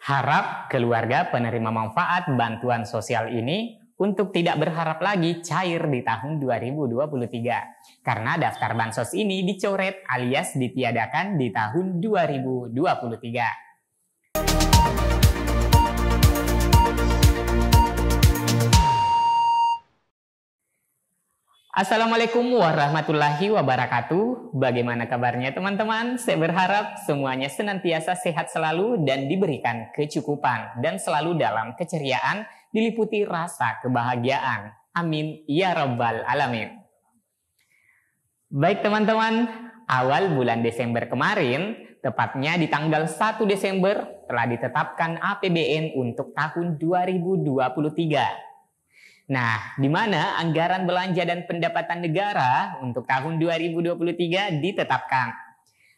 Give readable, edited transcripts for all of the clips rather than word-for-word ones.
Harap keluarga penerima manfaat bantuan sosial ini untuk tidak berharap lagi cair di tahun 2023. Karena daftar bansos ini dicoret alias ditiadakan di tahun 2023. Assalamualaikum warahmatullahi wabarakatuh. Bagaimana kabarnya teman-teman? Saya berharap semuanya senantiasa sehat selalu dan diberikan kecukupan dan selalu dalam keceriaan, diliputi rasa kebahagiaan. Amin ya rabbal alamin. Baik teman-teman, awal bulan Desember kemarin, tepatnya di tanggal 1 Desember telah ditetapkan APBN untuk tahun 2023. Nah, di mana anggaran belanja dan pendapatan negara untuk tahun 2023 ditetapkan.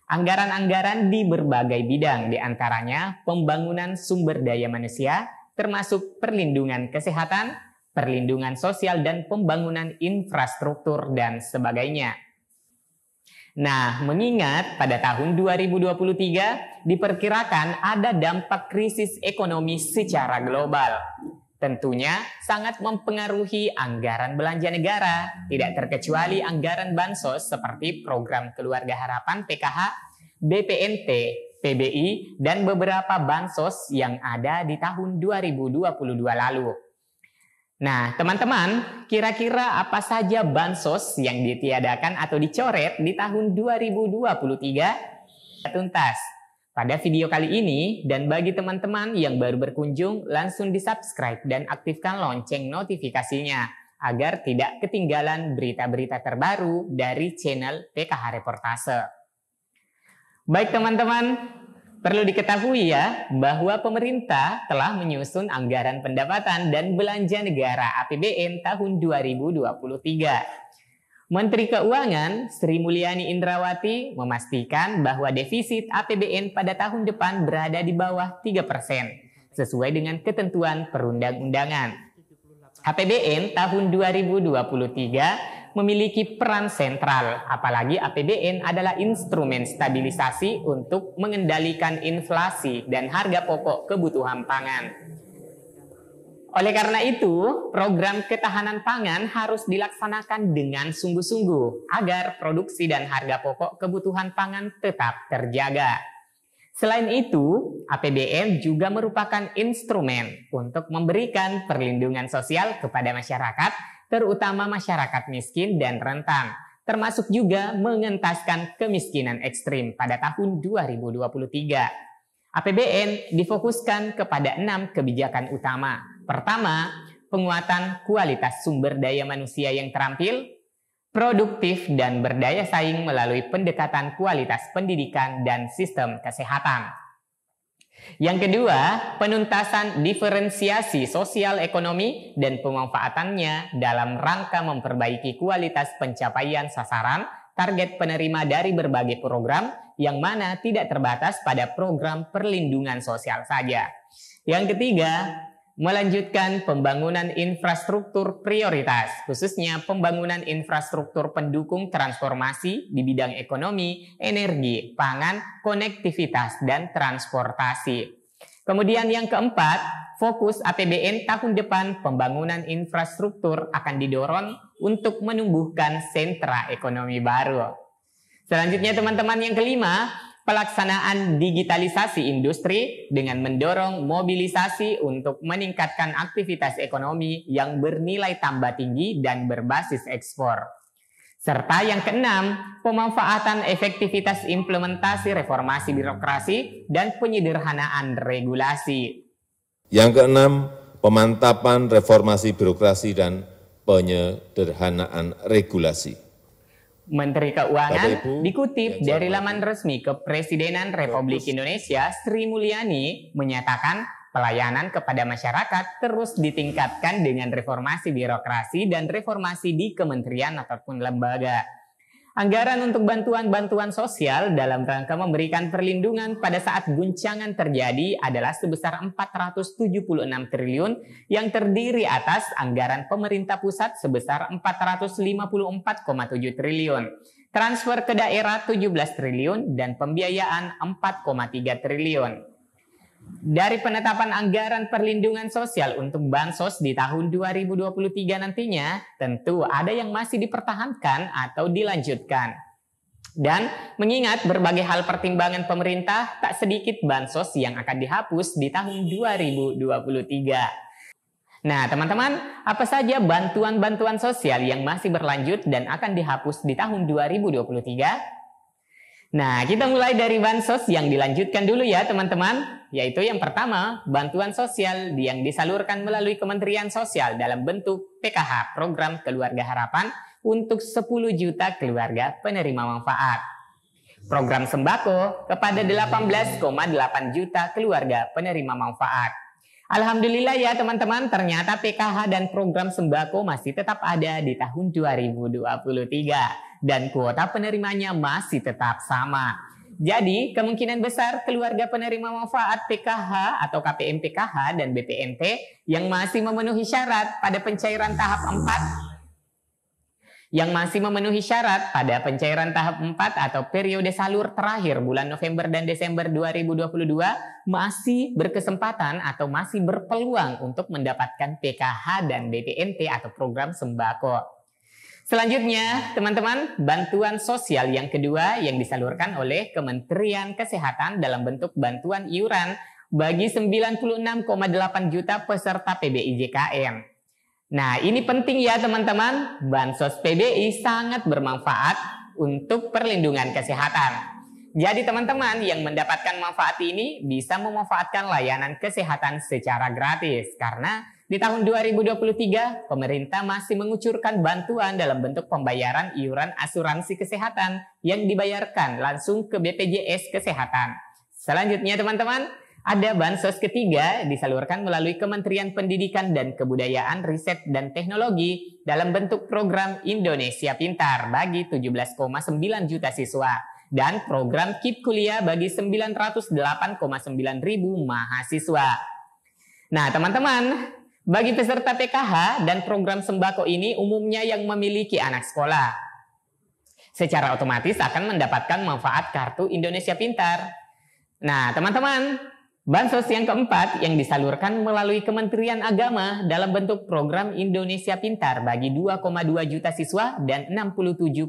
Anggaran-anggaran di berbagai bidang, diantaranya pembangunan sumber daya manusia, termasuk perlindungan kesehatan, perlindungan sosial, dan pembangunan infrastruktur, dan sebagainya. Nah, mengingat pada tahun 2023 diperkirakan ada dampak krisis ekonomi secara global. Tentunya sangat mempengaruhi anggaran belanja negara, tidak terkecuali anggaran bansos seperti program Keluarga Harapan PKH, BPNT, PBI, dan beberapa bansos yang ada di tahun 2022 lalu. Nah, teman-teman, kira-kira apa saja bansos yang ditiadakan atau dicoret di tahun 2023? Tuntas. Pada video kali ini, dan bagi teman-teman yang baru berkunjung, langsung di-subscribe dan aktifkan lonceng notifikasinya agar tidak ketinggalan berita-berita terbaru dari channel PKH Reportase. Baik teman-teman, perlu diketahui ya bahwa pemerintah telah menyusun anggaran pendapatan dan belanja negara APBN tahun 2023. Menteri Keuangan Sri Mulyani Indrawati memastikan bahwa defisit APBN pada tahun depan berada di bawah 3% sesuai dengan ketentuan perundang-undangan. APBN tahun 2023 memiliki peran sentral, apalagi APBN adalah instrumen stabilisasi untuk mengendalikan inflasi dan harga pokok kebutuhan pangan. Oleh karena itu, program ketahanan pangan harus dilaksanakan dengan sungguh-sungguh agar produksi dan harga pokok kebutuhan pangan tetap terjaga. Selain itu, APBN juga merupakan instrumen untuk memberikan perlindungan sosial kepada masyarakat, terutama masyarakat miskin dan rentan, termasuk juga mengentaskan kemiskinan ekstrim pada tahun 2023. APBN difokuskan kepada 6 kebijakan utama. Pertama, penguatan kualitas sumber daya manusia yang terampil, produktif, dan berdaya saing melalui pendekatan kualitas pendidikan dan sistem kesehatan. Yang kedua, penuntasan diferensiasi sosial ekonomi dan pemanfaatannya dalam rangka memperbaiki kualitas pencapaian sasaran target penerima dari berbagai program yang mana tidak terbatas pada program perlindungan sosial saja. Yang ketiga, melanjutkan pembangunan infrastruktur prioritas, khususnya pembangunan infrastruktur pendukung transformasi di bidang ekonomi, energi, pangan, konektivitas, dan transportasi. Kemudian yang keempat, fokus APBN tahun depan pembangunan infrastruktur akan didorong untuk menumbuhkan sentra ekonomi baru. Selanjutnya teman-teman yang kelima, pelaksanaan digitalisasi industri dengan mendorong mobilisasi untuk meningkatkan aktivitas ekonomi yang bernilai tambah tinggi dan berbasis ekspor. Serta yang keenam, pemanfaatan efektivitas implementasi reformasi birokrasi dan penyederhanaan regulasi. Yang keenam, pemantapan reformasi birokrasi dan penyederhanaan regulasi. Menteri Keuangan dikutip dari laman resmi Kepresidenan Republik Indonesia, Sri Mulyani menyatakan pelayanan kepada masyarakat terus ditingkatkan dengan reformasi birokrasi dan reformasi di kementerian ataupun lembaga. Anggaran untuk bantuan-bantuan sosial dalam rangka memberikan perlindungan pada saat guncangan terjadi adalah sebesar 476 triliun yang terdiri atas anggaran pemerintah pusat sebesar 454,7 triliun, transfer ke daerah 17 triliun, dan pembiayaan 4,3 triliun. Dari penetapan anggaran perlindungan sosial untuk Bansos di tahun 2023 nantinya, tentu ada yang masih dipertahankan atau dilanjutkan. Dan mengingat berbagai hal pertimbangan pemerintah, tak sedikit Bansos yang akan dihapus di tahun 2023. Nah, teman-teman, apa saja bantuan-bantuan sosial yang masih berlanjut dan akan dihapus di tahun 2023? Nah, kita mulai dari Bansos yang dilanjutkan dulu ya, teman-teman. Yaitu yang pertama, bantuan sosial yang disalurkan melalui Kementerian Sosial dalam bentuk PKH, Program Keluarga Harapan, untuk 10 juta keluarga penerima manfaat. Program sembako kepada 18,8 juta keluarga penerima manfaat. Alhamdulillah ya teman-teman, ternyata PKH dan program sembako masih tetap ada di tahun 2023. Dan kuota penerimanya masih tetap sama. Jadi, kemungkinan besar keluarga penerima manfaat PKH atau KPM PKH dan BPNT yang masih memenuhi syarat pada pencairan tahap 4 atau periode salur terakhir bulan November dan Desember 2022 masih berkesempatan atau masih berpeluang untuk mendapatkan PKH dan BPNT atau program sembako. Selanjutnya, teman-teman, bantuan sosial yang kedua yang disalurkan oleh Kementerian Kesehatan dalam bentuk bantuan iuran bagi 96,8 juta peserta PBI JKN. Nah, ini penting ya teman-teman, Bansos PBI sangat bermanfaat untuk perlindungan kesehatan. Jadi teman-teman yang mendapatkan manfaat ini bisa memanfaatkan layanan kesehatan secara gratis karena di tahun 2023, pemerintah masih mengucurkan bantuan dalam bentuk pembayaran iuran asuransi kesehatan yang dibayarkan langsung ke BPJS Kesehatan. Selanjutnya teman-teman, ada Bansos ketiga disalurkan melalui Kementerian Pendidikan dan Kebudayaan, Riset dan Teknologi dalam bentuk program Indonesia Pintar bagi 17,9 juta siswa dan program KIP Kuliah bagi 908,9 ribu mahasiswa. Nah teman-teman, bagi peserta PKH dan program sembako ini umumnya yang memiliki anak sekolah. Secara otomatis akan mendapatkan manfaat kartu Indonesia Pintar. Nah, teman-teman, Bansos yang keempat yang disalurkan melalui Kementerian Agama dalam bentuk program Indonesia Pintar bagi 2,2 juta siswa dan 67,8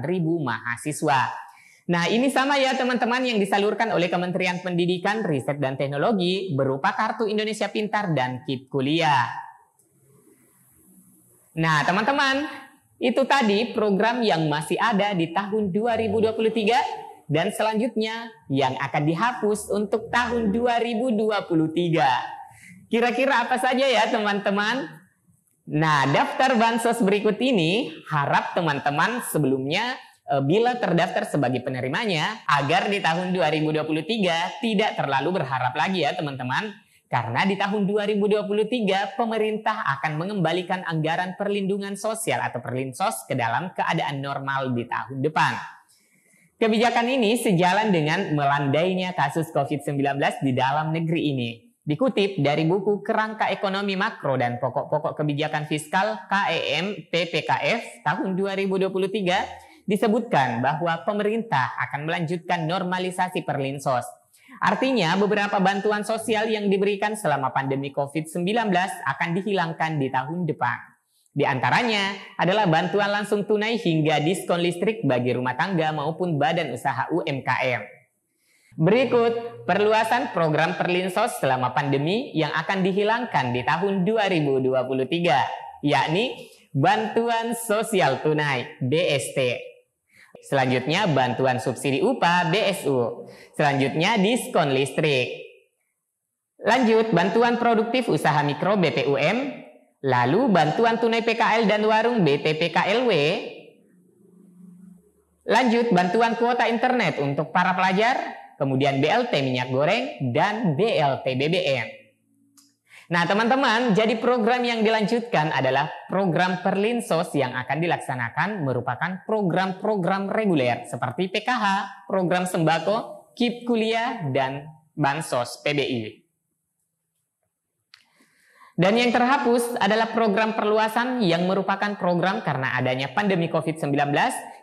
ribu mahasiswa. Nah, ini sama ya teman-teman yang disalurkan oleh Kementerian Pendidikan, Riset dan Teknologi berupa Kartu Indonesia Pintar dan KIP Kuliah. Nah, teman-teman, itu tadi program yang masih ada di tahun 2023 dan selanjutnya yang akan dihapus untuk tahun 2023. Kira-kira apa saja ya teman-teman? Nah, daftar Bansos berikut ini harap teman-teman sebelumnya bila terdaftar sebagai penerimanya, agar di tahun 2023 tidak terlalu berharap lagi ya teman-teman. Karena di tahun 2023 pemerintah akan mengembalikan anggaran perlindungan sosial atau Perlinsos ke dalam keadaan normal di tahun depan. Kebijakan ini sejalan dengan melandainya kasus COVID-19 di dalam negeri ini. Dikutip dari buku Kerangka Ekonomi Makro dan Pokok-pokok Kebijakan Fiskal KEM PPKF tahun 2023, disebutkan bahwa pemerintah akan melanjutkan normalisasi Perlinsos. Artinya beberapa bantuan sosial yang diberikan selama pandemi COVID-19 akan dihilangkan di tahun depan. Di antaranya adalah bantuan langsung tunai hingga diskon listrik bagi rumah tangga maupun badan usaha UMKM. Berikut perluasan program Perlinsos selama pandemi yang akan dihilangkan di tahun 2023, yakni bantuan sosial tunai BST. Selanjutnya bantuan subsidi upah BSU. Selanjutnya diskon listrik. Lanjut bantuan produktif usaha mikro BPUM. Lalu bantuan tunai PKL dan warung BTPKLW. Lanjut bantuan kuota internet untuk para pelajar. Kemudian BLT minyak goreng dan BLT BBM. Nah teman-teman, jadi program yang dilanjutkan adalah program Perlinsos yang akan dilaksanakan merupakan program-program reguler seperti PKH, program sembako, KIP Kuliah, dan Bansos PBI. Dan yang terhapus adalah program perluasan yang merupakan program karena adanya pandemi COVID-19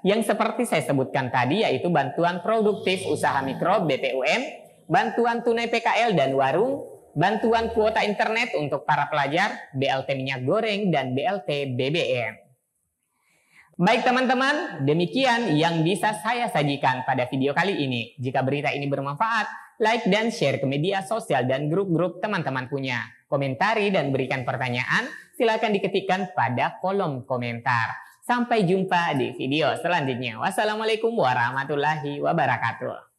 yang seperti saya sebutkan tadi, yaitu bantuan produktif usaha mikro BPUM, bantuan tunai PKL dan warung, bantuan kuota internet untuk para pelajar, BLT minyak goreng, dan BLT BBM. Baik teman-teman, demikian yang bisa saya sajikan pada video kali ini. Jika berita ini bermanfaat, like dan share ke media sosial dan grup-grup teman-teman punya. Komentari dan berikan pertanyaan, silakan diketikkan pada kolom komentar. Sampai jumpa di video selanjutnya. Wassalamualaikum warahmatullahi wabarakatuh.